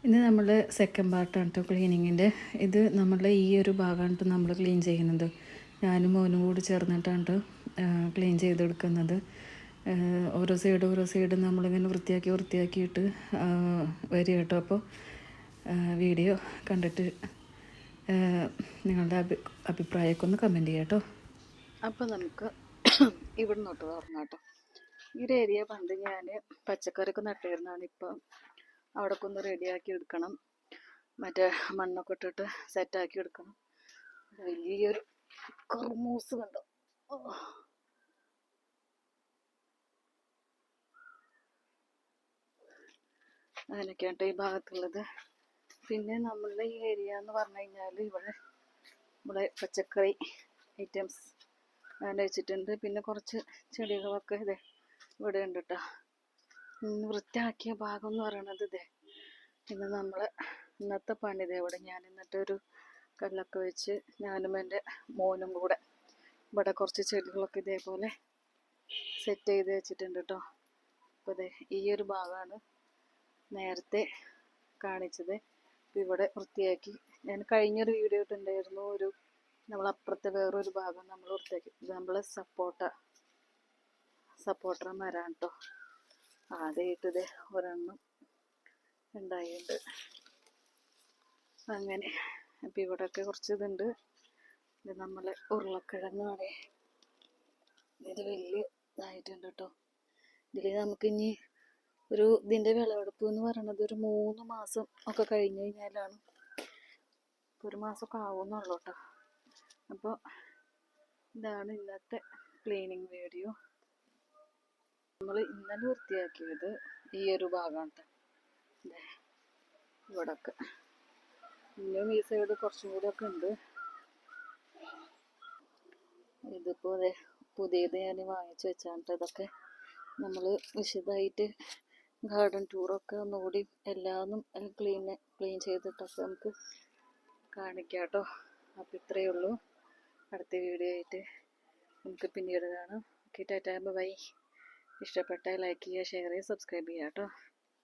ഇന്ന് നമ്മൾ സെക്കൻഡ് പാർട്ടാണ് കേട്ടോ ക്ലീനിങ്ങിൻ്റെ. ഇത് നമ്മളുടെ ഈ ഒരു ഭാഗമാണ് കേട്ടോ നമ്മൾ ക്ലീൻ ചെയ്യുന്നത്. ഞാനും മോനും കൂടി ചേർന്നിട്ടാണ് കേട്ടോ ക്ലീൻ ചെയ്തെടുക്കുന്നത്. ഓരോ സൈഡ് നമ്മളിങ്ങനെ വൃത്തിയാക്കിയിട്ട് വരിക കേട്ടോ. അപ്പോൾ വീഡിയോ കണ്ടിട്ട് നിങ്ങളുടെ അഭിപ്രായമൊക്കെ ഒന്ന് കമൻറ്റ് ചെയ്യാം കേട്ടോ. അപ്പോൾ നമുക്ക് ഇവിടെ നോട്ട് തുറന്നു കേട്ടോ. ഈ ഒരു ഏരിയ പണ്ട് ഞാൻ പച്ചക്കറിയൊക്കെ നട്ടിരുന്നതാണ്. ഇപ്പം അവിടെയൊക്കെ ഒന്ന് റെഡിയാക്കി എടുക്കണം. മറ്റേ മണ്ണൊക്കെ ഇട്ടിട്ട് സെറ്റാക്കി എടുക്കണം. വലിയൊരു കർമൂസ് കണ്ടോ. അങ്ങനെയൊക്കെയാണ് കേട്ടോ ഈ ഭാഗത്തുള്ളത്. പിന്നെ നമ്മളുടെ ഈ ഏരിയ എന്ന് പറഞ്ഞു കഴിഞ്ഞാൽ ഇവിടെ പച്ചക്കറി ഐറ്റംസ് അങ്ങനെ വെച്ചിട്ടുണ്ട്. പിന്നെ കുറച്ച് ചെടികളൊക്കെ ഇതേ ഇവിടെ ഉണ്ട് കേട്ടോ. വൃത്തിയാക്കിയ ഭാഗം എന്ന് പറയണത് ഇതേ. പിന്നെ നമ്മൾ ഇന്നത്തെ പണി ഇതേ. ഇവിടെ ഞാൻ എന്നിട്ടൊരു കല്ലൊക്കെ വെച്ച് ഞാനും എൻ്റെ മോനും കൂടെ ഇവിടെ കുറച്ച് ചെടികളൊക്കെ ഇതേപോലെ സെറ്റ് ചെയ്ത് വെച്ചിട്ടുണ്ട് കേട്ടോ. അപ്പോൾ ഇതേ ഈ ഒരു ഭാഗമാണ് നേരത്തെ കാണിച്ചത്. ഇവിടെ വൃത്തിയാക്കി ഞാൻ കഴിഞ്ഞൊരു വീഡിയോ ഇട്ടുണ്ടായിരുന്നു. നമ്മളപ്പുറത്തെ വേറൊരു ഭാഗം നമ്മൾ വൃത്തിയാക്കി. ഇത് നമ്മൾ സപ്പോർട്ടർ മരമാണ് കേട്ടോ. ആദ്യമായിട്ട് ഇത് ഒരെണ്ണം ഉണ്ടായിട്ടുണ്ട്. അങ്ങനെ അപ്പം ഇവിടെയൊക്കെ കുറച്ച് ഇതുണ്ട്. ഇത് നമ്മളെ ഉരുളക്കിഴങ്ങാണ്. ഇത് വലിയ ഇതായിട്ടുണ്ട് കേട്ടോ. ഇതിൽ നമുക്കിനി ഇതിൻ്റെ വിളവെടുപ്പ് എന്ന് പറയുന്നത് ഒരു 3 മാസം ഒക്കെ കഴിഞ്ഞ് കഴിഞ്ഞാലാണ്. 1 മാസമൊക്കെ ആവുന്നുള്ളൂ കേട്ടോ. അപ്പോൾ ഇതാണ് ഇന്നത്തെ ക്ലീനിങ് വീഡിയോ. നമ്മൾ ഇന്നലെ വൃത്തിയാക്കിയത് ഈ ഒരു ഭാഗമാണ് കേട്ടോ. ഇവിടൊക്കെ ഇനിയും ഈ സൈഡ് കുറച്ചും കൂടി ഒക്കെ ഉണ്ട്. ഇതിപ്പോൾ അതെ പുതിയത് ഞാൻ വാങ്ങിച്ചു വെച്ചാണ്. ഇതൊക്കെ നമ്മൾ വിശദമായിട്ട് ഗാർഡൻ ടൂറൊക്കെ ഒന്നുകൂടി എല്ലാതും ക്ലീൻ ചെയ്തിട്ടൊക്കെ നമുക്ക് കാണിക്കാം കേട്ടോ. അപ്പോൾ ഇത്രയേ ഉള്ളൂ. അടുത്ത വീഡിയോ ആയിട്ട് നമുക്ക് പിന്നീട് കാണാം. Okay, tata, bye. ഇഷ്ടപ്പെട്ടാൽ ലൈക്ക് ചെയ്യുക, ഷെയർ ചെയ്യുക, സബ്സ്ക്രൈബ് ചെയ്യുക കേട്ടോ.